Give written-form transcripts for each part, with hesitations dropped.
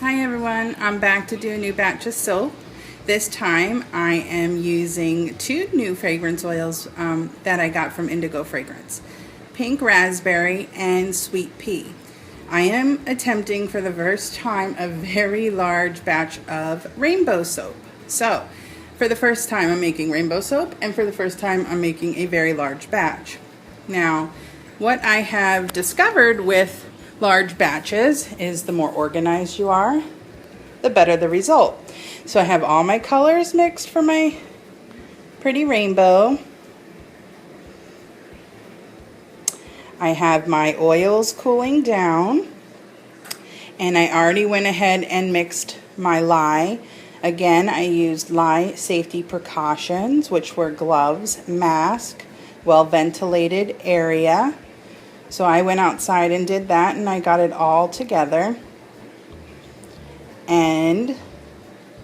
Hi everyone, I'm back to do a new batch of soap. This time I am using two new fragrance oils that I got from Indigo Fragrance. Pink Raspberry and Sweet Pea. I am attempting for the first time a very large batch of rainbow soap. So, for the first time I'm making rainbow soap, and for the first time I'm making a very large batch. Now, what I have discovered with large batches is the more organized you are, the better the result. So I have all my colors mixed for my pretty rainbow. I have my oils cooling down, and I already went ahead and mixed my lye. Again, I used lye safety precautions, which were gloves, mask, well ventilated area. So I went outside and did that, and I got it all together. And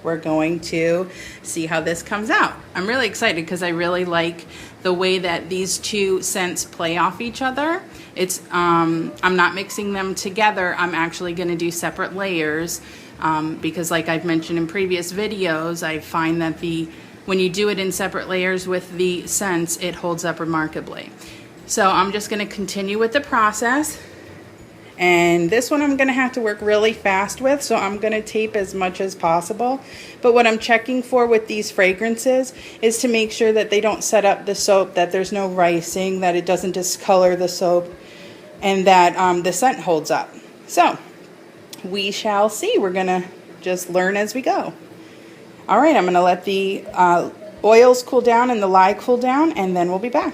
we're going to see how this comes out. I'm really excited because I really like the way that these two scents play off each other. It's I'm not mixing them together. I'm actually going to do separate layers because, like I've mentioned in previous videos, I find that when you do it in separate layers with the scents, it holds up remarkably. So I'm just going to continue with the process, and this one I'm going to have to work really fast with, so I'm going to tape as much as possible. But what I'm checking for with these fragrances is to make sure that they don't set up the soap, that there's no ricing, that it doesn't discolor the soap, and that the scent holds up. So we shall see. We're going to just learn as we go. All right, I'm going to let the oils cool down and the lye cool down, and then we'll be back.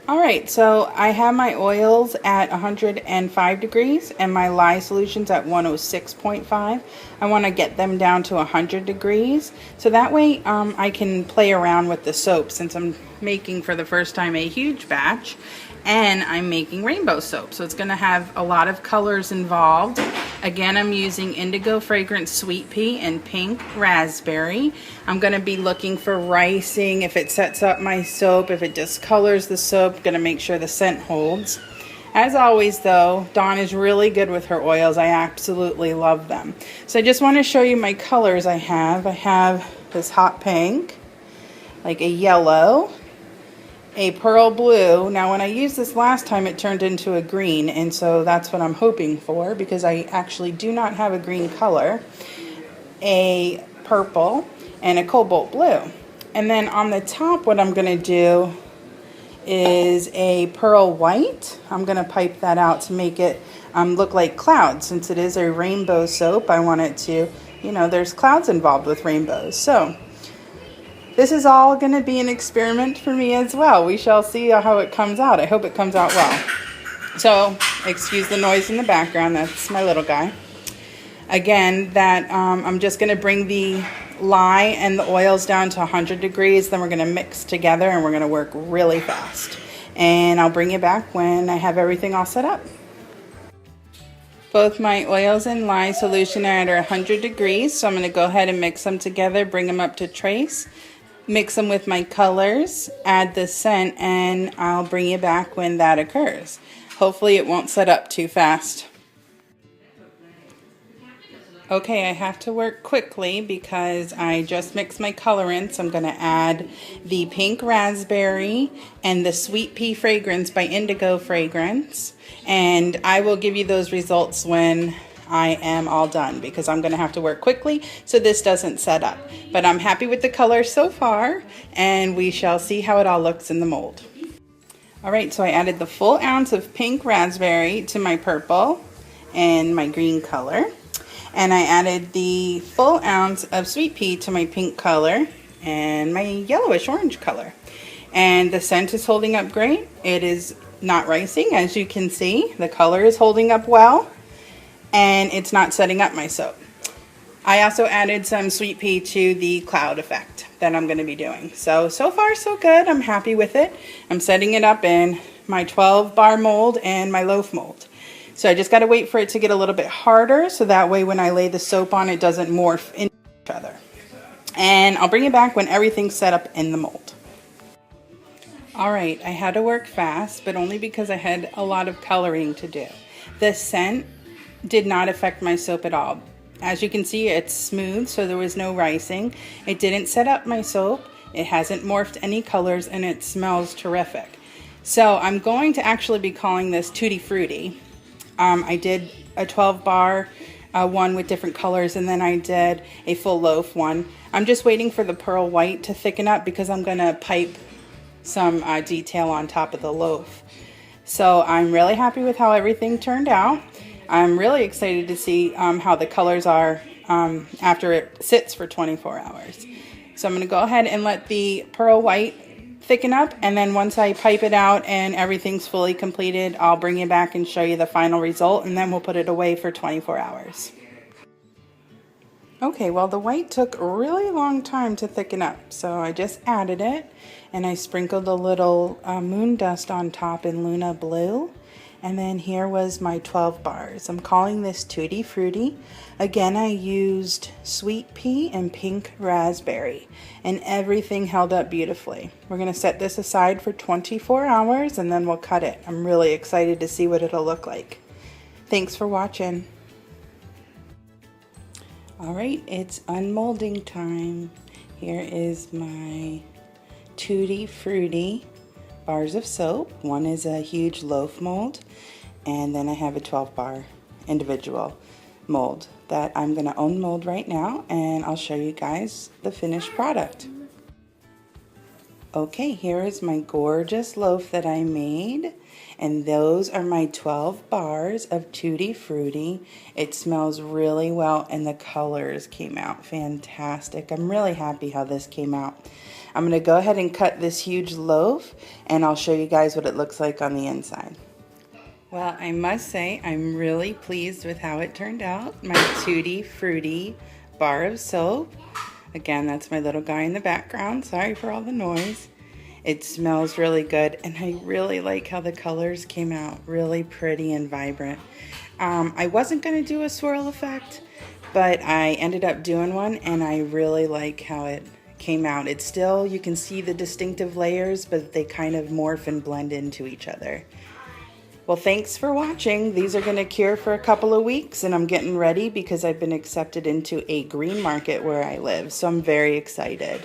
Alright, so I have my oils at 105 degrees and my lye solutions at 106.5. I want to get them down to 100 degrees. So that way I can play around with the soap, since I'm making for the first time a huge batch. And I'm making rainbow soap, so it's going to have a lot of colors involved. Again, I'm using Indigo Fragrance Sweet Pea and Pink Raspberry. I'm going to be looking for ricing, if it sets up my soap, if it discolors the soap. Going to make sure the scent holds. As always though, Dawn is really good with her oils. I absolutely love them. So I just want to show you my colors I have. I have this hot pink, like a yellow, a pearl blue. Now when I used this last time it turned into a green, and so that's what I'm hoping for, because I actually do not have a green color, a purple, and a cobalt blue. And then on the top what I'm going to do is a pearl white. I'm going to pipe that out to make it look like clouds. Since it is a rainbow soap, I want it to, you know, there's clouds involved with rainbows. So this is all going to be an experiment for me as well. We shall see how it comes out. I hope it comes out well. So, excuse the noise in the background. That's my little guy. Again, I'm just going to bring the lye and the oils down to 100 degrees. Then we're going to mix together, and we're going to work really fast. And I'll bring you back when I have everything all set up. Both my oils and lye solution are at 100 degrees. So I'm going to go ahead and mix them together, bring them up to trace. Mix them with my colors, add the scent, and I'll bring you back when that occurs. Hopefully it won't set up too fast. Okay, I have to work quickly because I just mixed my colorants. I'm going to add the Pink Raspberry and the Sweet Pea fragrance by Indigo Fragrance. And I will give you those results when I am all done, because I'm going to have to work quickly so this doesn't set up. But I'm happy with the color so far, and we shall see how it all looks in the mold. Alright, so I added the full ounce of Pink Raspberry to my purple and my green color. And I added the full ounce of Sweet Pea to my pink color and my yellowish orange color. And the scent is holding up great. It is not ricing, as you can see. The color is holding up well, and it's not setting up my soap. I also added some Sweet Pea to the cloud effect that I'm going to be doing. So far so good. I'm happy with it. I'm setting it up in my 12 bar mold and my loaf mold. So I just got to wait for it to get a little bit harder, so that way when I lay the soap on, it doesn't morph into each other. And I'll bring it back when everything's set up in the mold. Alright, I had to work fast, but only because I had a lot of coloring to do. The scent did not affect my soap at all. As you can see, it's smooth, so there was no ricing. It didn't set up my soap. It hasn't morphed any colors, and it smells terrific. So I'm going to actually be calling this Tutti Frutti. I did a 12 bar one with different colors, and then I did a full loaf one. I'm just waiting for the pearl white to thicken up because I'm going to pipe some detail on top of the loaf. So I'm really happy with how everything turned out. I'm really excited to see how the colors are after it sits for 24 hours. So I'm going to go ahead and let the pearl white thicken up, and then once I pipe it out and everything's fully completed, I'll bring you back and show you the final result, and then we'll put it away for 24 hours. Okay, well, the white took a really long time to thicken up, so I just added it, and I sprinkled a little moon dust on top in Luna Blue. And then here was my 12 bars. I'm calling this Tutti Frutti. Again, I used sweet pea and pink raspberry, and everything held up beautifully. We're going to set this aside for 24 hours, and then we'll cut it. I'm really excited to see what it'll look like. Thanks for watching. All right, it's unmolding time. Here is my Tutti Frutti bars of soap. One is a huge loaf mold, and then I have a 12 bar individual mold that I'm going to unmold right now, and I'll show you guys the finished product. Okay, here is my gorgeous loaf that I made, and those are my 12 bars of Tutti Frutti. It smells really well, and the colors came out fantastic. I'm really happy how this came out. I'm going to go ahead and cut this huge loaf, and I'll show you guys what it looks like on the inside. Well, I must say I'm really pleased with how it turned out. My Tutti Frutti bar of soap. Again, that's my little guy in the background. Sorry for all the noise. It smells really good, and I really like how the colors came out. Really pretty and vibrant. I wasn't going to do a swirl effect, but I ended up doing one, and I really like how it came out. It's still, you can see the distinctive layers, but they kind of morph and blend into each other. Well, thanks for watching. These are going to cure for a couple of weeks, and I'm getting ready because I've been accepted into a green market where I live, so I'm very excited.